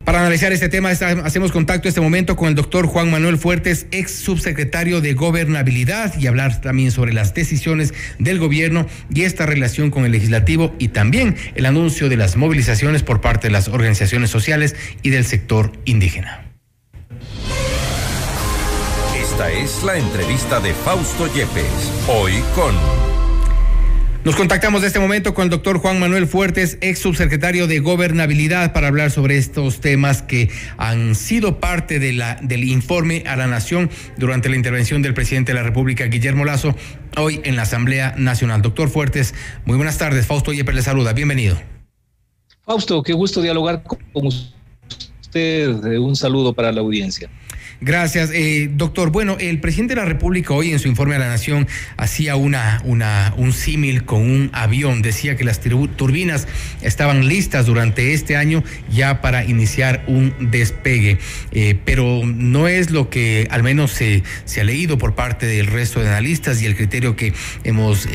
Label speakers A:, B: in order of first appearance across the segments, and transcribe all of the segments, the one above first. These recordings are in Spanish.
A: Para analizar este tema, hacemos contacto en este momento con el doctor Juan Manuel Fuertes, ex subsecretario de Gobernabilidad, y hablar también sobre las decisiones del gobierno y esta relación con el legislativo, y también el anuncio de las movilizaciones por parte de las organizaciones sociales y del sector indígena.
B: Esta es la entrevista de Fausto Yepes, hoy con...
A: Nos contactamos en este momento con el doctor Juan Manuel Fuertes, ex subsecretario de Gobernabilidad, para hablar sobre estos temas que han sido parte del informe a la Nación durante la intervención del presidente de la República, Guillermo Lasso, hoy en la Asamblea Nacional. Doctor Fuertes, muy buenas tardes. Fausto Yepes le saluda. Bienvenido.
C: Fausto, qué gusto dialogar con usted. Un saludo para la audiencia.
A: Gracias, doctor. Bueno, el presidente de la República hoy en su informe a la Nación hacía un símil con un avión. Decía que las turbinas estaban listas durante este año ya para iniciar un despegue, pero no es lo que al menos se ha leído por parte del resto de analistas y el criterio que hemos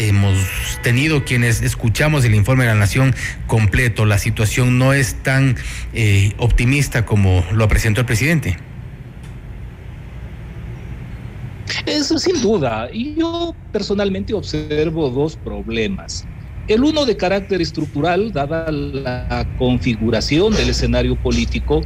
A: tenido quienes escuchamos el informe de la Nación completo. La situación no es tan optimista como lo presentó el presidente.
C: Eso sin duda, y yo personalmente observo dos problemas. El uno de carácter estructural, dada la configuración del escenario político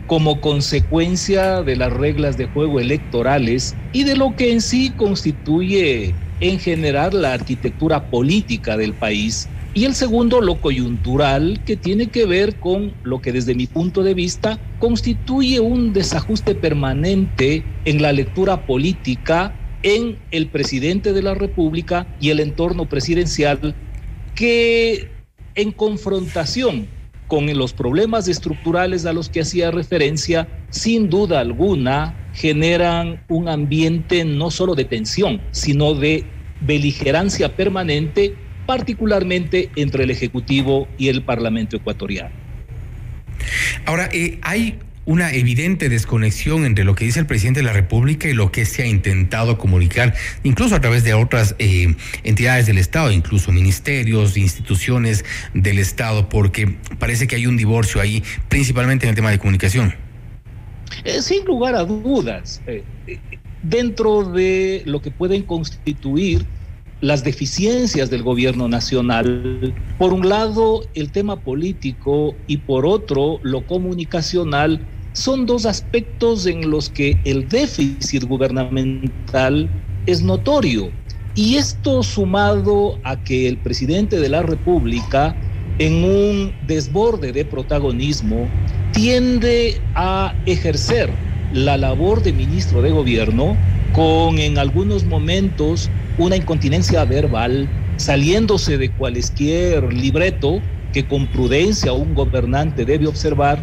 C: como consecuencia de las reglas de juego electorales y de lo que en sí constituye en general la arquitectura política del país. Y el segundo, lo coyuntural, que tiene que ver con lo que desde mi punto de vista constituye un desajuste permanente en la lectura política en el presidente de la República y el entorno presidencial, que en confrontación con los problemas estructurales a los que hacía referencia, sin duda alguna, generan un ambiente no solo de tensión, sino de beligerancia permanente, particularmente entre el Ejecutivo y el Parlamento ecuatoriano.
A: Ahora, hay una evidente desconexión entre lo que dice el presidente de la República y lo que se ha intentado comunicar, incluso a través de otras entidades del Estado, incluso ministerios, instituciones del Estado, porque parece que hay un divorcio ahí, principalmente en el tema de comunicación.
C: Sin lugar a dudas, dentro de lo que pueden constituir las deficiencias del gobierno nacional, por un lado el tema político y por otro lo comunicacional, son dos aspectos en los que el déficit gubernamental es notorio. Y esto sumado a que el presidente de la República, en un desborde de protagonismo, tiende a ejercer la labor de ministro de gobierno con en algunos momentos una incontinencia verbal, saliéndose de cualquier libreto que con prudencia un gobernante debe observar.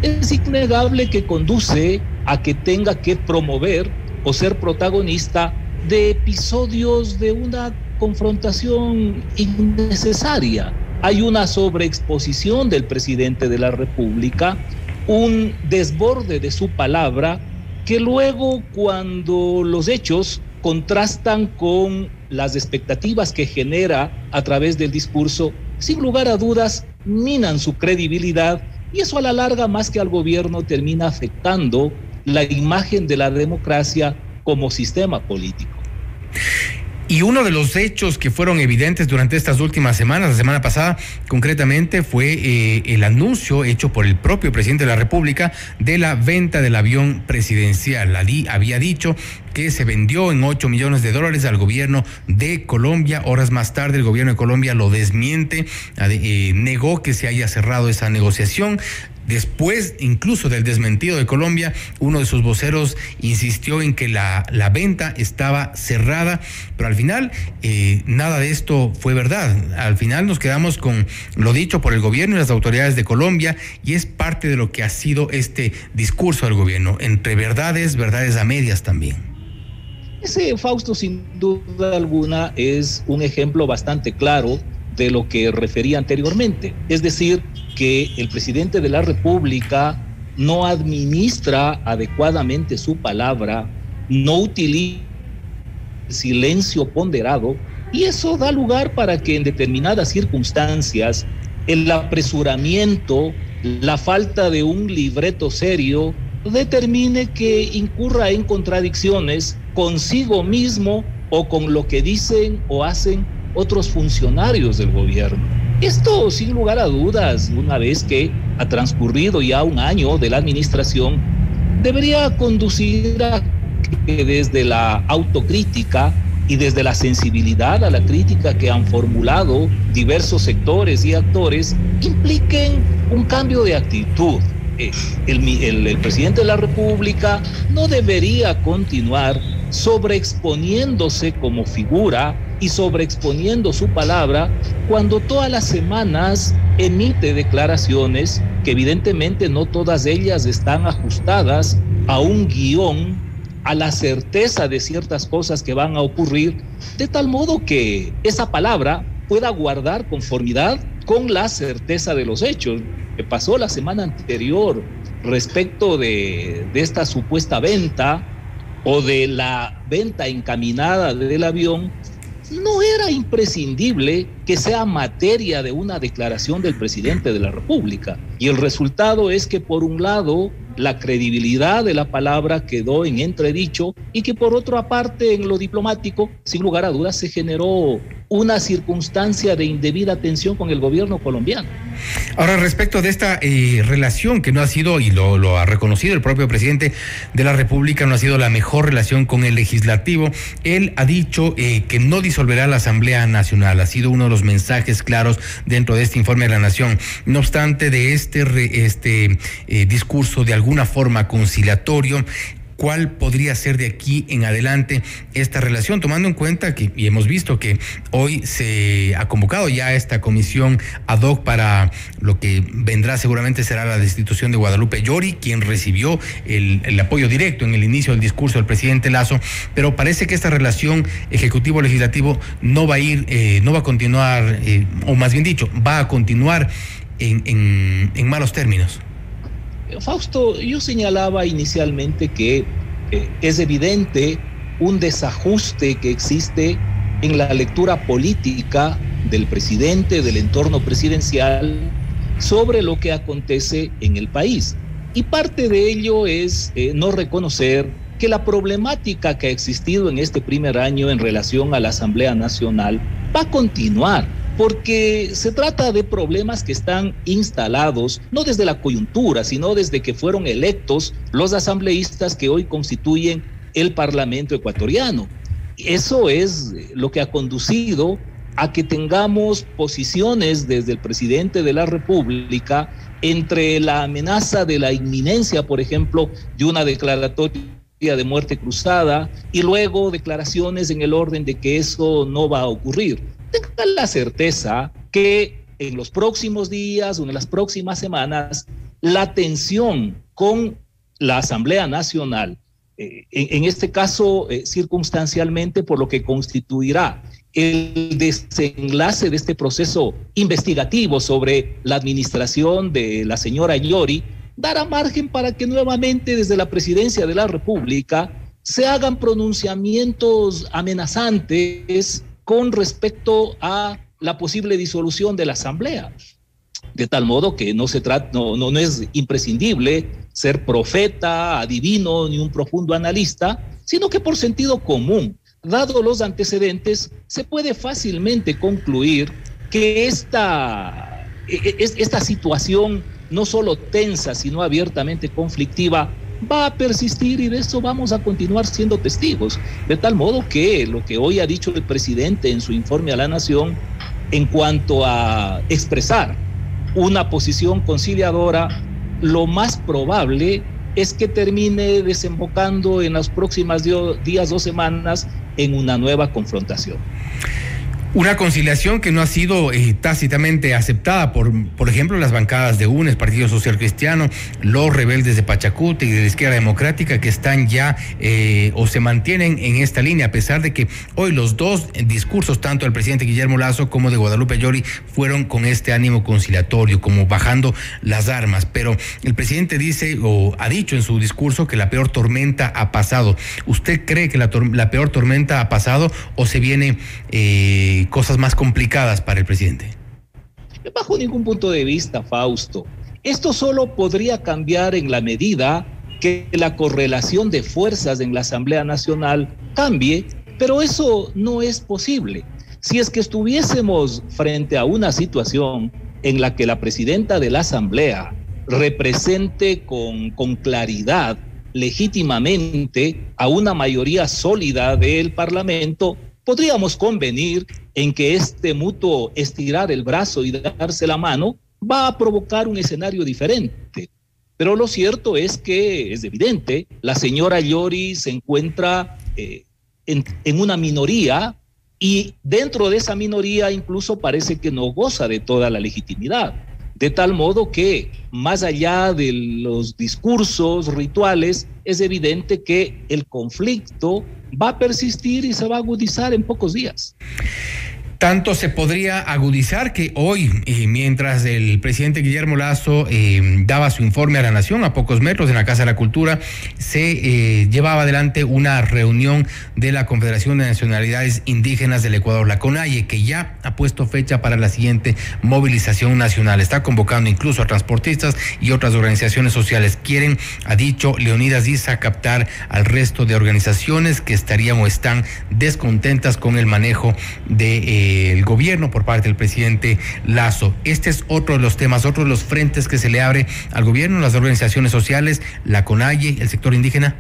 C: Es innegable que conduce a que tenga que promover o ser protagonista de episodios de una confrontación innecesaria. Hay una sobreexposición del presidente de la República, un desborde de su palabra, que luego, cuando los hechos contrastan con las expectativas que genera a través del discurso, sin lugar a dudas, minan su credibilidad, y eso a la larga, más que al gobierno, termina afectando la imagen de la democracia como sistema político.
A: Y uno de los hechos que fueron evidentes durante estas últimas semanas, la semana pasada concretamente, fue el anuncio hecho por el propio presidente de la República de la venta del avión presidencial. Había dicho que se vendió en $8 millones al gobierno de Colombia. Horas más tarde el gobierno de Colombia lo desmiente, negó que se haya cerrado esa negociación. Después, incluso del desmentido de Colombia, uno de sus voceros insistió en que la venta estaba cerrada, pero al final nada de esto fue verdad. Al final nos quedamos con lo dicho por el gobierno y las autoridades de Colombia, y es parte de lo que ha sido este discurso del gobierno, entre verdades a medias también.
C: Ese, Fausto, sin duda alguna, es un ejemplo bastante claro de lo que refería anteriormente, es decir, que el presidente de la República no administra adecuadamente su palabra, no utiliza el silencio ponderado, y eso da lugar para que en determinadas circunstancias el apresuramiento la falta de un libreto serio determine que incurra en contradicciones consigo mismo o con lo que dicen o hacen otros funcionarios del gobierno. Esto, sin lugar a dudas, una vez que ha transcurrido ya un año de la administración, debería conducir a que desde la autocrítica y desde la sensibilidad a la crítica que han formulado diversos sectores y actores, impliquen un cambio de actitud. El presidente de la República no debería continuar sobreexponiéndose como figura y sobreexponiendo su palabra cuando todas las semanas emite declaraciones que evidentemente no todas ellas están ajustadas a un guión, a la certeza de ciertas cosas que van a ocurrir, de tal modo que esa palabra pueda guardar conformidad con la certeza de los hechos. Que pasó la semana anterior respecto de esta supuesta venta o de la venta encaminada del avión, no era imprescindible que sea materia de una declaración del presidente de la República. Y el resultado es que, por un lado, la credibilidad de la palabra quedó en entredicho y que, por otra parte, en lo diplomático, sin lugar a dudas, se generó una circunstancia de indebida atención con el gobierno colombiano.
A: Ahora, respecto de esta relación que no ha sido, y lo ha reconocido el propio presidente de la República, no ha sido la mejor relación con el legislativo, él ha dicho que no disolverá la Asamblea Nacional. Ha sido uno de los mensajes claros dentro de este informe de la Nación. No obstante, de este discurso de alguna forma conciliatorio, ¿cuál podría ser de aquí en adelante esta relación? Tomando en cuenta que, y hemos visto que hoy se ha convocado ya esta comisión ad hoc para lo que vendrá seguramente será la destitución de Guadalupe Llori, quien recibió el apoyo directo en el inicio del discurso del presidente Lasso, pero parece que esta relación ejecutivo-legislativo no va a continuar, o más bien dicho, va a continuar en malos términos.
C: Fausto, yo señalaba inicialmente que es evidente un desajuste que existe en la lectura política del presidente, del entorno presidencial, sobre lo que acontece en el país. Y parte de ello es no reconocer que la problemática que ha existido en este primer año en relación a la Asamblea Nacional va a continuar, porque se trata de problemas que están instalados no desde la coyuntura, sino desde que fueron electos los asambleístas que hoy constituyen el Parlamento ecuatoriano. Eso es lo que ha conducido a que tengamos posiciones desde el presidente de la República entre la amenaza de la inminencia, por ejemplo, de una declaratoria de muerte cruzada y luego declaraciones en el orden de que eso no va a ocurrir. Tengan la certeza que en los próximos días o en las próximas semanas la tensión con la Asamblea Nacional, en este caso circunstancialmente por lo que constituirá el desenlace de este proceso investigativo sobre la administración de la señora Llori, dará margen para que nuevamente desde la Presidencia de la República se hagan pronunciamientos amenazantes con respecto a la posible disolución de la Asamblea. De tal modo que no es imprescindible ser profeta, adivino, ni un profundo analista, sino que por sentido común, dado los antecedentes, se puede fácilmente concluir que esta situación no solo tensa, sino abiertamente conflictiva, va a persistir y de eso vamos a continuar siendo testigos. De tal modo que lo que hoy ha dicho el presidente en su informe a la Nación en cuanto a expresar una posición conciliadora, lo más probable es que termine desembocando en los próximos días o semanas en una nueva confrontación.
A: Una conciliación que no ha sido tácitamente aceptada por ejemplo, las bancadas de UNES, Partido Social Cristiano, los rebeldes de Pachacuti y de la Izquierda Democrática, que están ya o se mantienen en esta línea, a pesar de que hoy los dos discursos, tanto del presidente Guillermo Lasso como de Guadalupe Llori, fueron con este ánimo conciliatorio, como bajando las armas. Pero el presidente dice, o ha dicho en su discurso, que la peor tormenta ha pasado. ¿Usted cree que la peor tormenta ha pasado o se viene cosas más complicadas para el presidente?
C: Bajo ningún punto de vista, Fausto. Esto solo podría cambiar en la medida que la correlación de fuerzas en la Asamblea Nacional cambie, pero eso no es posible. Si es que estuviésemos frente a una situación en la que la presidenta de la Asamblea represente con claridad, legítimamente, a una mayoría sólida del Parlamento, podríamos convenir en que este mutuo estirar el brazo y darse la mano va a provocar un escenario diferente. Pero lo cierto es que es evidente, la señora Llori se encuentra en una minoría, y dentro de esa minoría incluso parece que no goza de toda la legitimidad. De tal modo que, más allá de los discursos rituales, es evidente que el conflicto va a persistir y se va a agudizar en pocos días.
A: Tanto se podría agudizar que hoy, mientras el presidente Guillermo Lasso daba su informe a la Nación a pocos metros en la Casa de la Cultura, se llevaba adelante una reunión de la Confederación de Nacionalidades Indígenas del Ecuador, la CONAIE, que ya ha puesto fecha para la siguiente movilización nacional. Está convocando incluso a transportistas y otras organizaciones sociales. Quieren, ha dicho Leonidas Issa, captar al resto de organizaciones que estarían o están descontentas con el manejo de el gobierno por parte del presidente Lasso. Este es otro de los temas, otro de los frentes que se le abre al gobierno, las organizaciones sociales, la CONAIE, el sector indígena.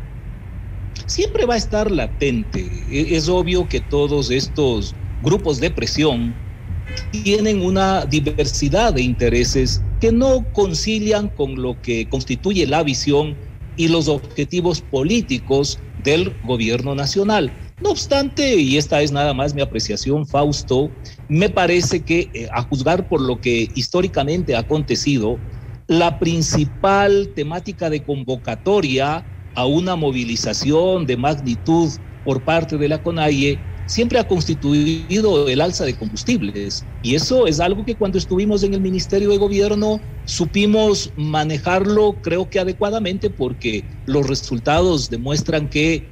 C: Siempre va a estar latente. Es obvio que todos estos grupos de presión tienen una diversidad de intereses que no concilian con lo que constituye la visión y los objetivos políticos del gobierno nacional. No obstante, y esta es nada más mi apreciación, Fausto, me parece que a juzgar por lo que históricamente ha acontecido, la principal temática de convocatoria a una movilización de magnitud por parte de la CONAIE siempre ha constituido el alza de combustibles, y eso es algo que cuando estuvimos en el Ministerio de Gobierno supimos manejarlo, creo que adecuadamente, porque los resultados demuestran que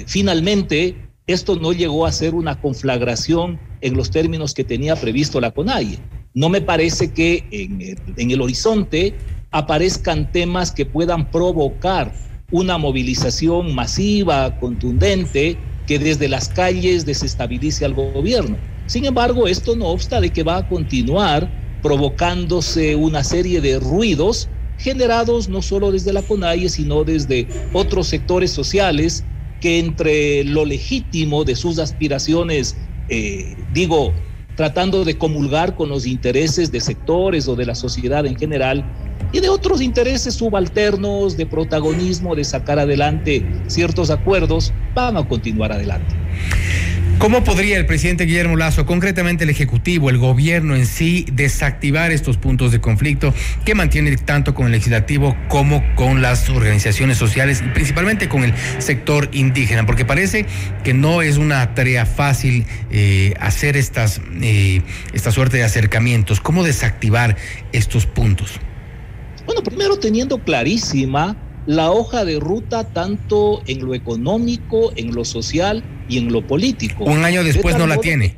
C: finalmente esto no llegó a ser una conflagración en los términos que tenía previsto la CONAIE. No me parece que en el horizonte aparezcan temas que puedan provocar una movilización masiva, contundente, que desde las calles desestabilice al gobierno. Sin embargo, esto no obsta de que va a continuar provocándose una serie de ruidos generados no solo desde la CONAIE, sino desde otros sectores sociales que, entre lo legítimo de sus aspiraciones, tratando de comulgar con los intereses de sectores o de la sociedad en general, y de otros intereses subalternos de protagonismo, de sacar adelante ciertos acuerdos, van a continuar adelante.
A: ¿Cómo podría el presidente Guillermo Lasso, concretamente el Ejecutivo, el gobierno en sí, desactivar estos puntos de conflicto que mantiene tanto con el legislativo como con las organizaciones sociales y principalmente con el sector indígena? Porque parece que no es una tarea fácil hacer esta suerte de acercamientos. ¿Cómo desactivar estos puntos?
C: Bueno, primero teniendo clarísima la hoja de ruta tanto en lo económico, en lo social y en lo político.
A: Un año después no la tiene.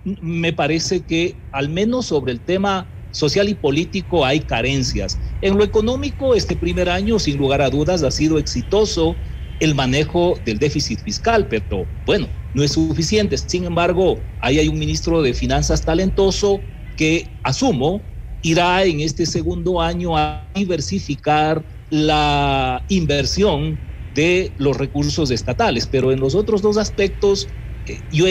C: Me parece que al menos sobre el tema social y político hay carencias. En lo económico, este primer año, sin lugar a dudas, ha sido exitoso el manejo del déficit fiscal, pero bueno, no es suficiente. Sin embargo, ahí hay un ministro de Finanzas talentoso que, asumo, irá en este segundo año a diversificar la inversión de los recursos estatales, pero en los otros dos aspectos yo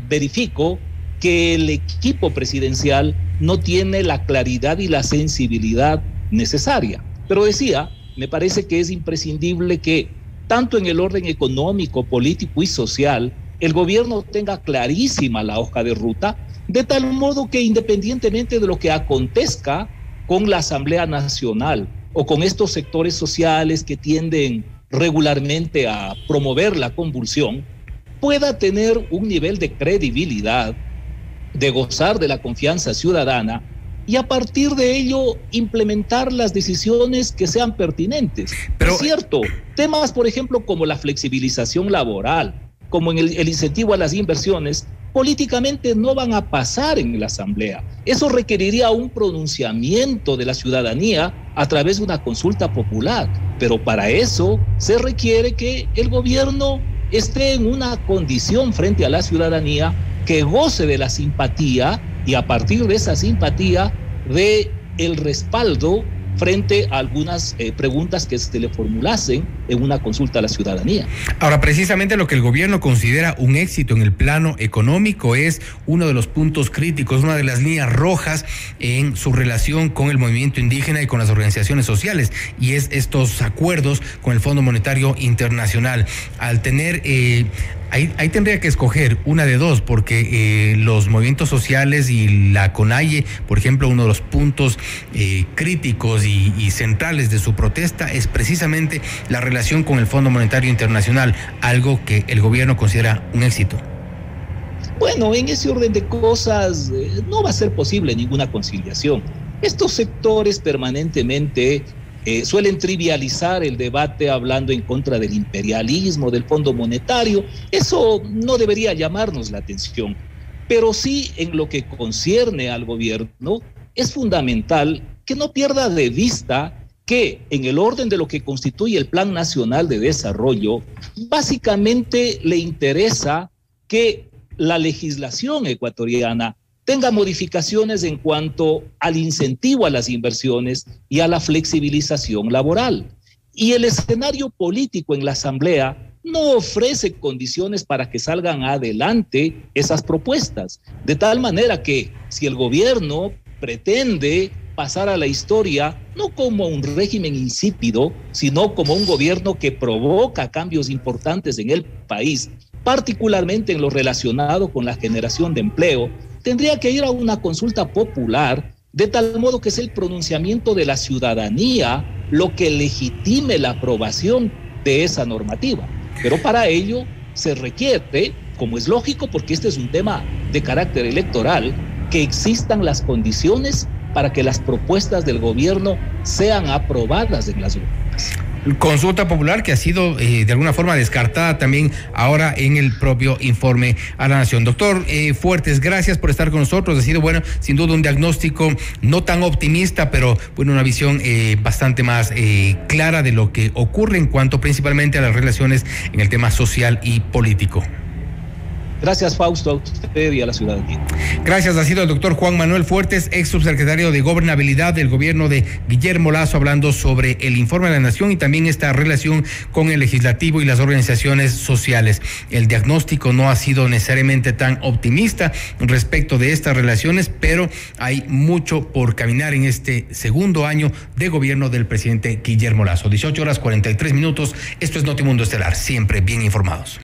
C: verifico que el equipo presidencial no tiene la claridad y la sensibilidad necesaria. Pero decía, me parece que es imprescindible que tanto en el orden económico, político y social, el gobierno tenga clarísima la hoja de ruta, de tal modo que independientemente de lo que acontezca con la Asamblea Nacional o con estos sectores sociales que tienden regularmente a promover la convulsión, pueda tener un nivel de credibilidad, de gozar de la confianza ciudadana y a partir de ello implementar las decisiones que sean pertinentes. Pero es cierto, temas por ejemplo como la flexibilización laboral, como en el incentivo a las inversiones, políticamente no van a pasar en la Asamblea. Eso requeriría un pronunciamiento de la ciudadanía a través de una consulta popular, pero para eso se requiere que el gobierno esté en una condición frente a la ciudadanía que goce de la simpatía y a partir de esa simpatía de el respaldo frente a algunas preguntas que se le formulasen en una consulta a la ciudadanía.
A: Ahora, precisamente lo que el gobierno considera un éxito en el plano económico es uno de los puntos críticos, una de las líneas rojas en su relación con el movimiento indígena y con las organizaciones sociales, y es estos acuerdos con el Fondo Monetario Internacional. Al tener Ahí tendría que escoger una de dos, porque los movimientos sociales y la CONAIE, por ejemplo, uno de los puntos críticos y centrales de su protesta es precisamente la relación con el Fondo Monetario Internacional, algo que el gobierno considera un éxito.
C: Bueno, en ese orden de cosas no va a ser posible ninguna conciliación. Estos sectores permanentemente suelen trivializar el debate hablando en contra del imperialismo, del Fondo Monetario. Eso no debería llamarnos la atención. Pero sí, en lo que concierne al gobierno, es fundamental que no pierda de vista que en el orden de lo que constituye el Plan Nacional de Desarrollo, básicamente le interesa que la legislación ecuatoriana tenga modificaciones en cuanto al incentivo a las inversiones y a la flexibilización laboral. Y el escenario político en la Asamblea no ofrece condiciones para que salgan adelante esas propuestas. De tal manera que si el gobierno pretende pasar a la historia no como un régimen insípido, sino como un gobierno que provoca cambios importantes en el país, particularmente en lo relacionado con la generación de empleo, tendría que ir a una consulta popular, de tal modo que sea el pronunciamiento de la ciudadanía lo que legitime la aprobación de esa normativa. Pero para ello se requiere, como es lógico, porque este es un tema de carácter electoral, que existan las condiciones para que las propuestas del gobierno sean aprobadas en las urnas.
A: Consulta popular que ha sido de alguna forma descartada también ahora en el propio informe a la Nación. Doctor Fuertes, gracias por estar con nosotros. Ha sido, bueno, sin duda un diagnóstico no tan optimista, pero bueno, una visión bastante más clara de lo que ocurre en cuanto principalmente a las relaciones en el tema social y político.
C: Gracias, Fausto, a usted y a la ciudadanía.
A: Gracias, ha sido el doctor Juan Manuel Fuertes, ex subsecretario de Gobernabilidad del gobierno de Guillermo Lasso, hablando sobre el informe de la Nación y también esta relación con el legislativo y las organizaciones sociales. El diagnóstico no ha sido necesariamente tan optimista respecto de estas relaciones, pero hay mucho por caminar en este segundo año de gobierno del presidente Guillermo Lasso. 18:43. Esto es Notimundo Estelar, siempre bien informados.